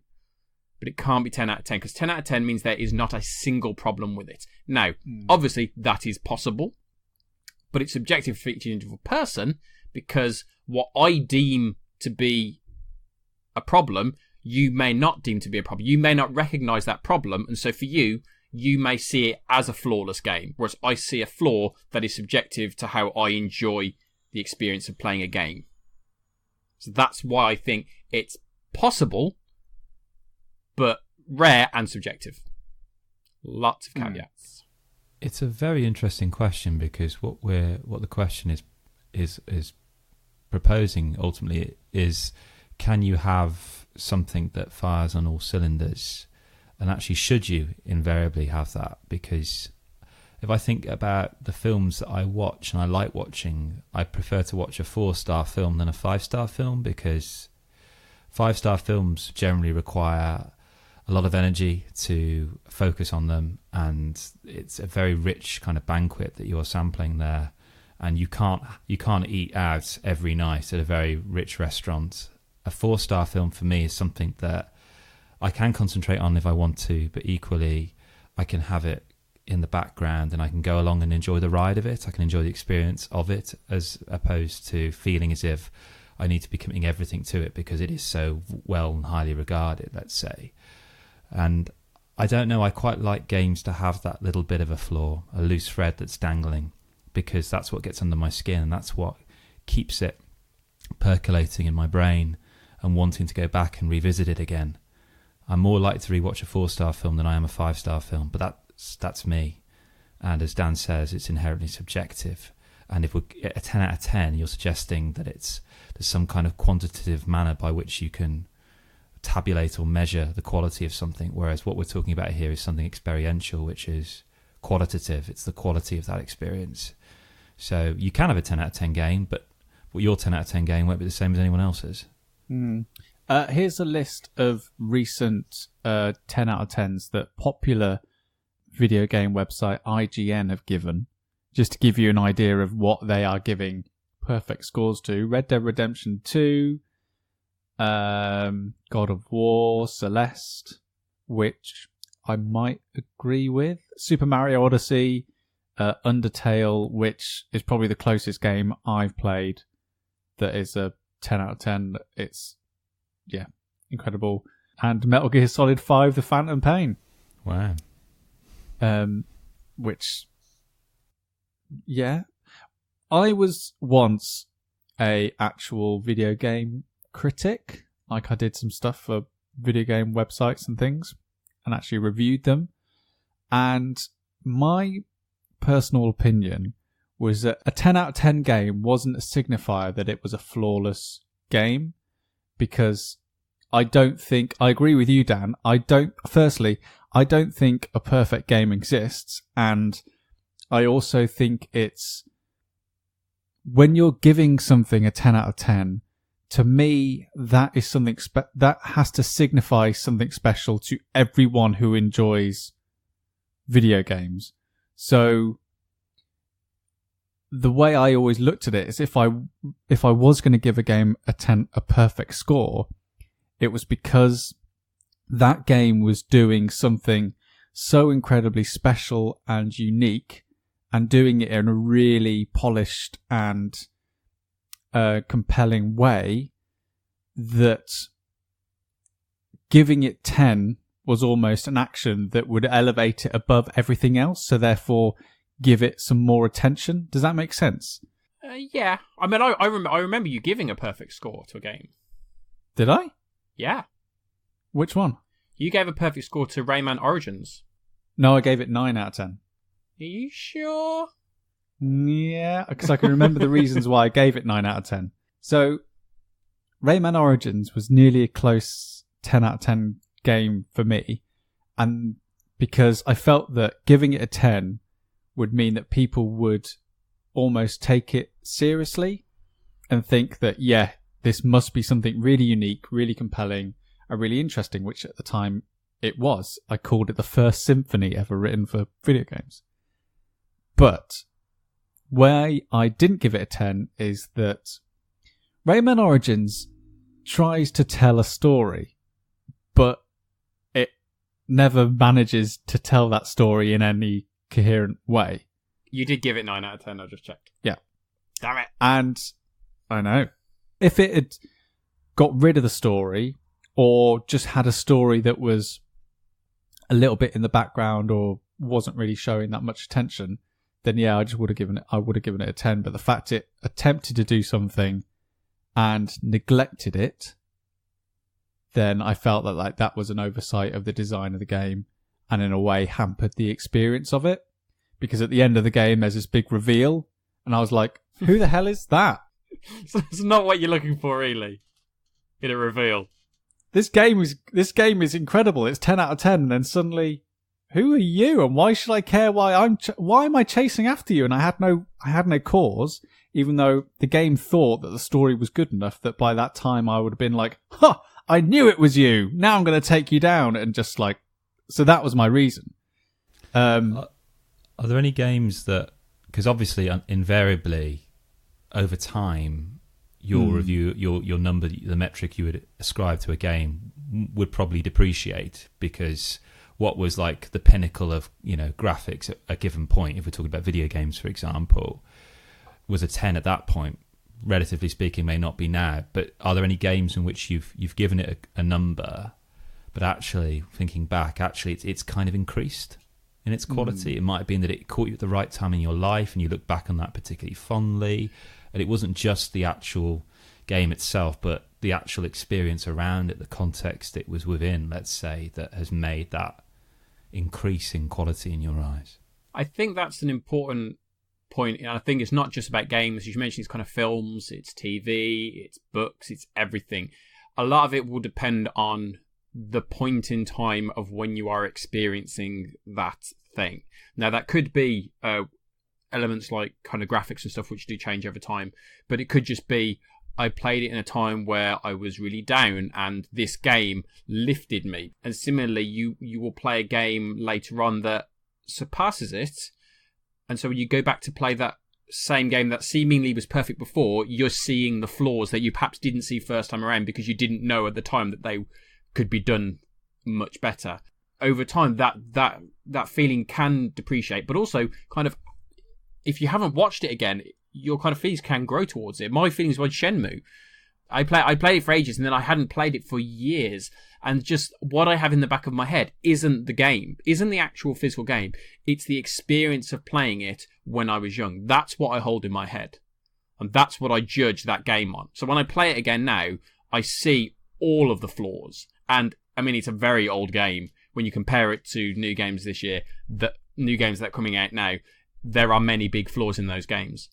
But it can't be 10 out of 10, because 10 out of 10 means there is not a single problem with it. Now, obviously, that is possible, but it's subjective for each individual person, because what I deem to be a problem, you may not deem to be a problem. You may not recognise that problem, and so for you, you may see it as a flawless game, whereas I see a flaw that is subjective to how I enjoy the experience of playing a game. So that's why I think it's possible, but rare and subjective. Lots of caveats. It's a very interesting question, because what the question is proposing ultimately is, can you have something that fires on all cylinders, and actually should you invariably have that? Because if I think about the films that I watch and I like watching, I prefer to watch a 4-star film than a 5-star film, because 5-star films generally require a lot of energy to focus on them, and it's a very rich kind of banquet that you're sampling there, and you can't eat out every night at a very rich restaurant. A 4-star film for me is something that I can concentrate on if I want to, but equally I can have it in the background and I can go along and enjoy the ride of it. I can enjoy the experience of it, as opposed to feeling as if I need to be committing everything to it because it is so well and highly regarded, let's say. And I don't know, I quite like games to have that little bit of a flaw, a loose thread that's dangling, because that's what gets under my skin, and that's what keeps it percolating in my brain and wanting to go back and revisit it again. I'm more likely to rewatch a 4-star film than I am a 5-star film, but that's me. And as Dan says, it's inherently subjective. And if we're a 10 out of 10, you're suggesting that there's some kind of quantitative manner by which you can tabulate or measure the quality of something, whereas what we're talking about here is something experiential, which is qualitative. It's the quality of that experience. So you can have a 10 out of 10 game, but your 10 out of 10 game won't be the same as anyone else's. Here's a list of recent 10 out of 10s that popular video game website IGN have given, just to give you an idea of what they are giving perfect scores to. Red Dead Redemption 2, God of War, Celeste, which I might agree with, Super Mario Odyssey, Undertale, which is probably the closest game I've played that is a 10 out of 10. It's, yeah, incredible. And Metal Gear Solid 5, The Phantom Pain. Wow. Which, yeah. I was once a actual video game critic. Like, I did some stuff for video game websites and things and actually reviewed them. And my personal opinion was that a 10 out of 10 game wasn't a signifier that it was a flawless game, because I agree with you, Dan. I don't think a perfect game exists, and I also think it's, when you're giving something a 10 out of 10, to me, that is something that has to signify something special to everyone who enjoys video games. So the way I always looked at it is, if I was going to give a game a perfect score, it was because that game was doing something so incredibly special and unique, and doing it in a really polished and compelling way, that giving it 10 was almost an action that would elevate it above everything else, so therefore give it some more attention. Does that make sense? Yeah. I mean, I remember you giving a perfect score to a game. Did I? Yeah. Which one? You gave a perfect score to Rayman Origins. No, I gave it 9 out of 10. Are you sure? Yeah, because I can remember the reasons why I gave it 9 out of 10. So, Rayman Origins was nearly a close 10 out of 10 game for me, and because I felt that giving it a 10 would mean that people would almost take it seriously and think that, yeah, this must be something really unique, really compelling, and really interesting, which at the time it was. I called it the first symphony ever written for video games. But where I didn't give it a 10 is that Rayman Origins tries to tell a story, but it never manages to tell that story in any coherent way. You did give it 9 out of 10, I just checked. Yeah. Damn it. And I know. If it had got rid of the story, or just had a story that was a little bit in the background or wasn't really showing that much attention, then yeah, I would have given it a 10. But the fact it attempted to do something and neglected it, then I felt that that was an oversight of the design of the game, and in a way hampered the experience of it. Because at the end of the game, there's this big reveal, and I was like, who the hell is that? So it's not what you're looking for, really, in a reveal. This game is incredible. It's 10 out of 10, and then suddenly, who are you, and why should I care? Why am I chasing after you? And I had no cause, even though the game thought that the story was good enough that by that time I would have been like, ha, I knew it was you. Now I'm going to take you down, and just like, so that was my reason. Are there any games that, because obviously invariably over time, your review, your number, the metric you would ascribe to a game would probably depreciate, because what was like the pinnacle of, graphics at a given point, if we're talking about video games, for example, was a 10 at that point, relatively speaking, may not be now. But are there any games in which you've given it a number, but actually thinking back, it's kind of increased in its quality? It might have been that it caught you at the right time in your life and you look back on that particularly fondly, and it wasn't just the actual game itself, but the actual experience around it, the context it was within, let's say, that has made that increase in quality in your eyes. I think that's an important point, and I think it's not just about games. As you mentioned, it's kind of films, it's TV, it's books, it's everything. A lot of it will depend on the point in time of when you are experiencing that thing. Now, that could be elements like kind of graphics and stuff, which do change over time, but it could just be I played it in a time where I was really down and this game lifted me. And similarly, you will play a game later on that surpasses it, and so when you go back to play that same game that seemingly was perfect before, you're seeing the flaws that you perhaps didn't see first time around because you didn't know at the time that they could be done much better. Over time, that feeling can depreciate, but also kind of, if you haven't watched it again, your kind of feelings can grow towards it. My feelings with Shenmue, I played it for ages, and then I hadn't played it for years, and just what I have in the back of my head isn't the game, isn't the actual physical game. It's the experience of playing it when I was young. That's what I hold in my head, and that's what I judge that game on. So when I play it again now, I see all of the flaws. And I mean, it's a very old game. When you compare it to new games this year, the new games that are coming out now, there are many big flaws in those games.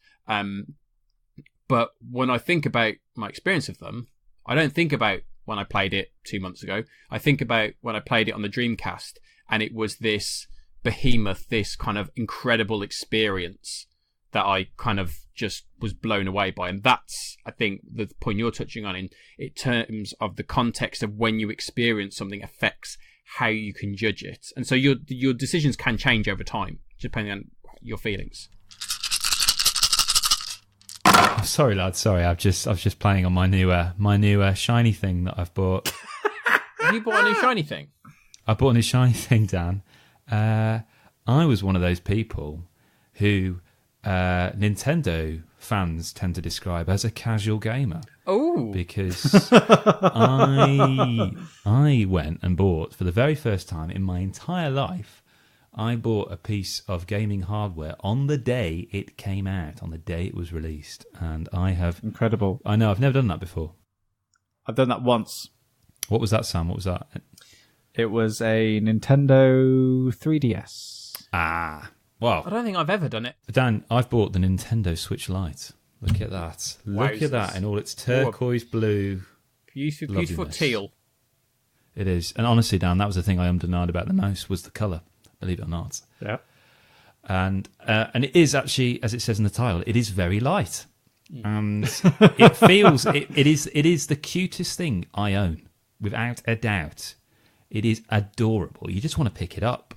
But when I think about my experience of them, I don't think about when I played it 2 months ago. I think about when I played it on the Dreamcast, and it was this behemoth, this kind of incredible experience that I kind of just was blown away by. And that's, I think, the point you're touching on in terms of the context of when you experience something affects how you can judge it. And so your decisions can change over time, depending on your feelings. Sorry, lad. Sorry, I was just playing on my new shiny thing that I've bought. Have you bought a new shiny thing? I bought a new shiny thing, Dan. I was one of those people who Nintendo fans tend to describe as a casual gamer. Oh, Because I went and bought, for the very first time in my entire life, I bought a piece of gaming hardware on the day it came out, on the day it was released. And I have... Incredible. I know, I've never done that before. I've done that once. What was that, Sam? What was that? It was a Nintendo 3DS. Ah, well. I don't think I've ever done it. Dan, I've bought the Nintendo Switch Lite. Look at that. Look at that in all its turquoise blue. Beautiful teal. It is. And honestly, Dan, that was the thing I denied about the most, was the colour, believe it or not. Yeah. And it is actually, as it says in the title, it is very light. And it feels, it is the cutest thing I own, without a doubt. It is adorable. You just want to pick it up.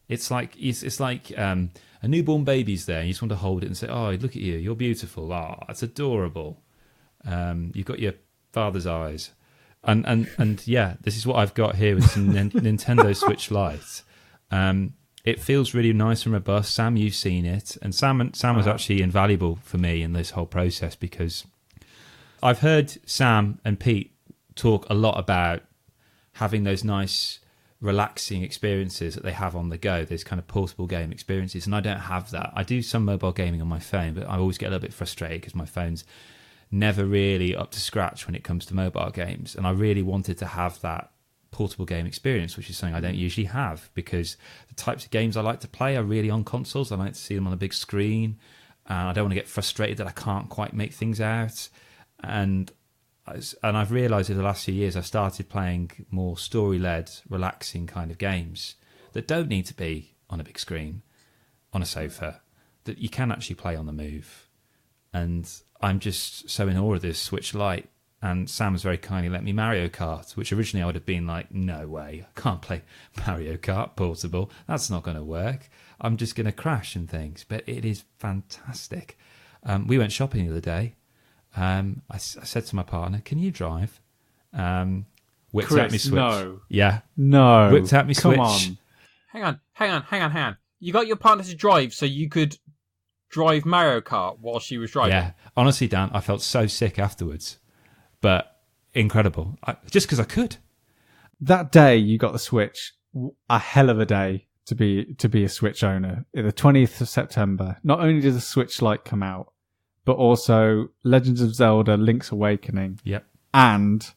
It's like a newborn baby's there, and you just want to hold it and say, "Oh, look at you! You're beautiful. Oh, it's adorable. You've got your father's eyes." And yeah, this is what I've got here with some Nintendo Switch Lite. It feels really nice and robust. Sam, you've seen it, and Sam was actually invaluable for me in this whole process, because I've heard Sam and Pete talk a lot about having those nice, relaxing experiences that they have on the go, those kind of portable game experiences, and I don't have that. I do some mobile gaming on my phone, but I always get a little bit frustrated because my phone's never really up to scratch when it comes to mobile games, and I really wanted to have that portable game experience, which is something I don't usually have, because the types of games I like to play are really on consoles. I like to see them on a big screen, and I don't want to get frustrated that I can't quite make things out. And I've realised in the last few years I've started playing more story-led, relaxing kind of games that don't need to be on a big screen, on a sofa, that you can actually play on the move. And I'm just so in awe of this Switch Lite. And Sam has very kindly let me Mario Kart, which originally I would have been like, no way, I can't play Mario Kart portable. That's not going to work. I'm just going to crash and things. But it is fantastic. We went shopping the other day. I said to my partner, "Can you drive?" Whipped Kris, out my Switch. no. Yeah. No. Whipped out my Switch. Come on. Hang on. You got your partner to drive so you could drive Mario Kart while she was driving? Yeah. Honestly, Dan, I felt so sick afterwards. But incredible. Just because I could. That day you got the Switch, a hell of a day to be a Switch owner. The 20th of September, not only did the Switch Lite come out, but also Legends of Zelda Link's Awakening. Yep. And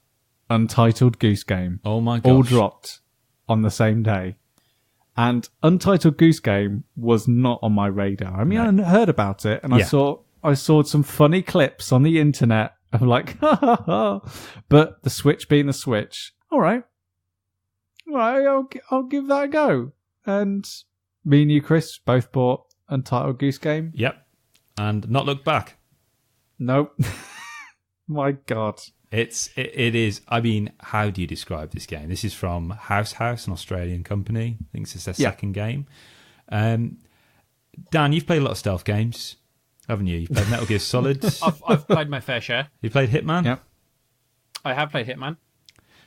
Untitled Goose Game. Oh my gosh. All dropped on the same day. And Untitled Goose Game was not on my radar. I mean, No. I heard about it, and I saw some funny clips on the internet of like, ha ha ha. But the Switch being the Switch, all right, I'll give that a go. And me and you, Kris, both bought Untitled Goose Game. Yep. And not looked back. Nope. My God. It is. I mean, how do you describe this game? This is from House, an Australian company. I think this is their second game. Dan, you've played a lot of stealth games, haven't you? You've played Metal Gear Solid. I've played my fair share. You played Hitman? Yep. I have played Hitman.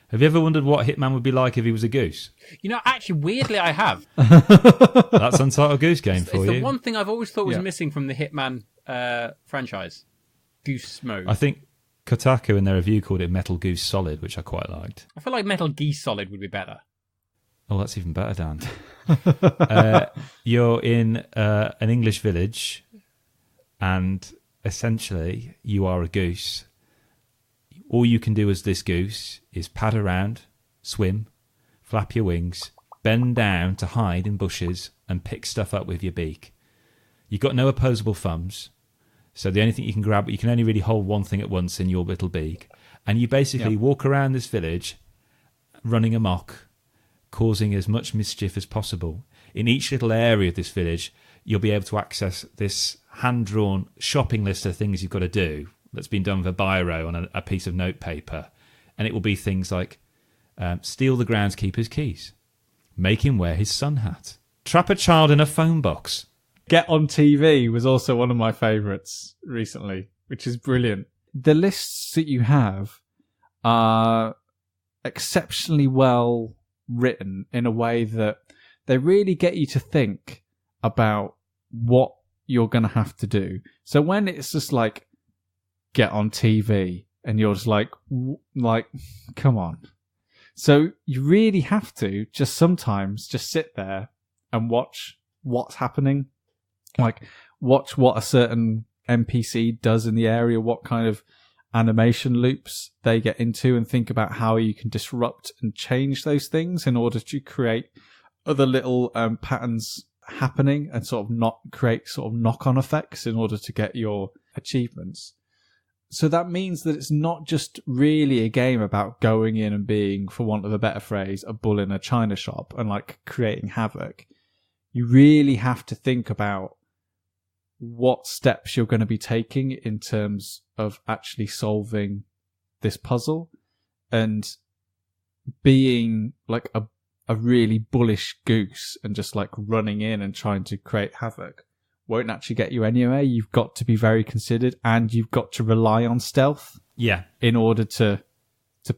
Have you ever wondered what Hitman would be like if he was a goose? You know, actually, weirdly, I have. That's Untitled Goose Game for It's you. the one thing I've always thought was missing from the Hitman franchise. Goose mode. I think Kotaku in their review called it Metal Goose Solid, which I quite liked. I feel like Metal Geese Solid would be better. Oh, that's even better, Dan. You're in an English village, and essentially you are a goose. All you can do as this goose is pad around, swim, flap your wings, bend down to hide in bushes, and pick stuff up with your beak. You've got no opposable thumbs, so the only thing you can grab, you can only really hold one thing at once in your little beak. And you basically walk around this village, running amok, causing as much mischief as possible. In each little area of this village, you'll be able to access this hand-drawn shopping list of things you've got to do that's been done with a biro on a piece of notepaper. And it will be things like steal the groundskeeper's keys, make him wear his sun hat, trap a child in a phone box. Get on TV was also one of my favourites recently, which is brilliant. The lists that you have are exceptionally well written in a way that they really get you to think about what you're going to have to do. So when it's just like, get on TV, and you're just like, come on. So you really have to just sometimes just sit there and watch what's happening. Like, watch what a certain NPC does in the area, what kind of animation loops they get into, and think about how you can disrupt and change those things in order to create other little patterns happening and sort of not create sort of knock-on effects in order to get your achievements. So that means that it's not just really a game about going in and being, for want of a better phrase, a bull in a china shop and like creating havoc. You really have to think about what steps you're going to be taking in terms of actually solving this puzzle, and being like a really bullish goose and just like running in and trying to create havoc won't actually get you anywhere. You've got to be very considered, and you've got to rely on stealth in order to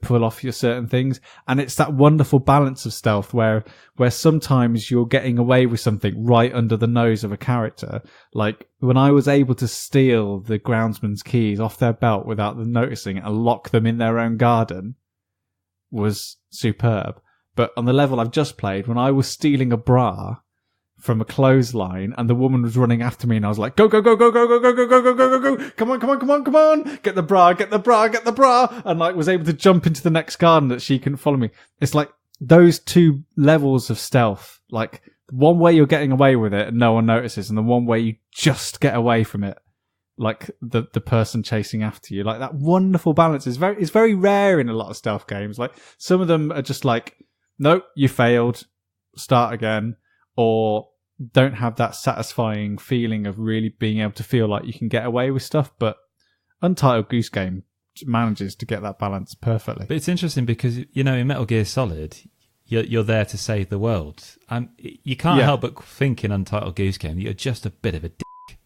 pull off your certain things. And it's that wonderful balance of stealth where sometimes you're getting away with something right under the nose of a character. Like when I was able to steal the groundsman's keys off their belt without them noticing and lock them in their own garden was superb. But on the level I've just played, when I was stealing a bra from a clothesline and the woman was running after me and I was like, go, go, go, go, go, go, go, go, go, go, go, go, go, come on, come on, come on, come on, get the bra, get the bra, get the bra, and like was able to jump into the next garden that she couldn't follow me. It's like those two levels of stealth, like one way you're getting away with it and no one notices, and the one way you just get away from it, like the person chasing after you. Like that wonderful balance is very rare in a lot of stealth games. Like some of them are just like, nope, you failed, start again, or don't have that satisfying feeling of really being able to feel like you can get away with stuff. But Untitled Goose Game manages to get that balance perfectly. But it's interesting because, you know, in Metal Gear Solid, you're there to save the world. And you can't help but think in Untitled Goose Game, you're just a bit of a dick.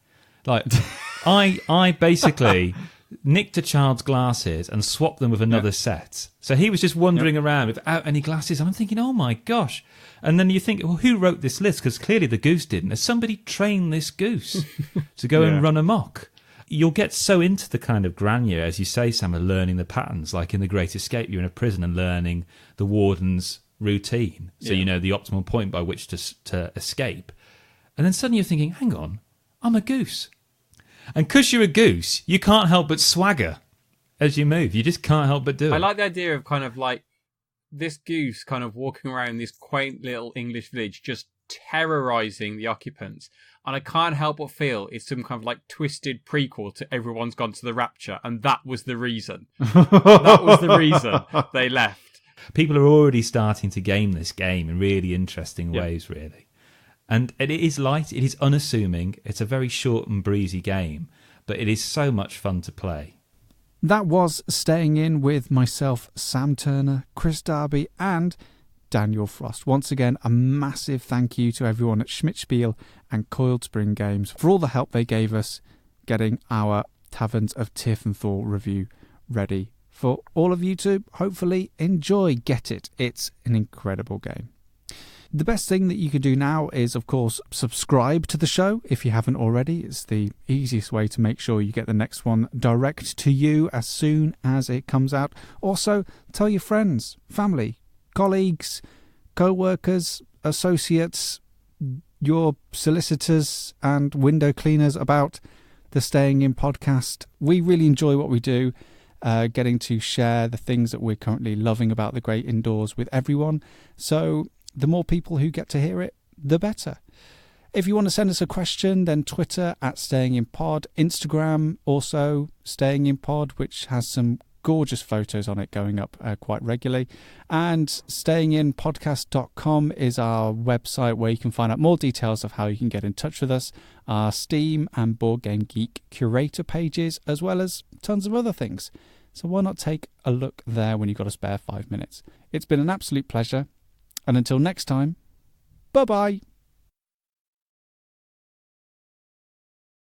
Like, I basically nicked a child's glasses and swapped them with another set. So he was just wandering around without any glasses. And I'm thinking, oh my gosh. And then you think, well, who wrote this list? Because clearly the goose didn't. Has somebody trained this goose to go and run amok? You'll get so into the kind of grandeur, as you say, Sam, of learning the patterns. Like in The Great Escape, you're in a prison and learning the warden's routine. So you know the optimal point by which to escape. And then suddenly you're thinking, hang on, I'm a goose. And because you're a goose, you can't help but swagger as you move. You just can't help but do it. I like the idea of kind of like this goose kind of walking around this quaint little English village, just terrorizing the occupants. And I can't help but feel it's some kind of like twisted prequel to Everyone's Gone to the Rapture. And that was the reason. That was the reason they left. People are already starting to game this game in really interesting ways, really. And it is light, it is unassuming, it's a very short and breezy game, but it is so much fun to play. That was Staying In with myself, Sam Turner, Kris Darby and Daniel Frost. Once again, a massive thank you to everyone at Schmidt, Spiele and Coiledspring Games for all the help they gave us getting our Taverns of Tiefenthal review ready for all of you to hopefully enjoy. Get it. It's an incredible game. The best thing that you can do now is, of course, subscribe to the show if you haven't already. It's the easiest way to make sure you get the next one direct to you as soon as it comes out. Also, tell your friends, family, colleagues, co-workers, associates, your solicitors and window cleaners about the Staying In podcast. We really enjoy what we do, getting to share the things that we're currently loving about the great indoors with everyone. So the more people who get to hear it, the better. If you want to send us a question, then Twitter @StayingInPod, Instagram also StayingInPod, which has some gorgeous photos on it going up quite regularly. And stayinginpodcast.com is our website where you can find out more details of how you can get in touch with us, our Steam and Board Game Geek curator pages, as well as tons of other things. So why not take a look there when you've got a spare 5 minutes? It's been an absolute pleasure. And until next time, bye-bye.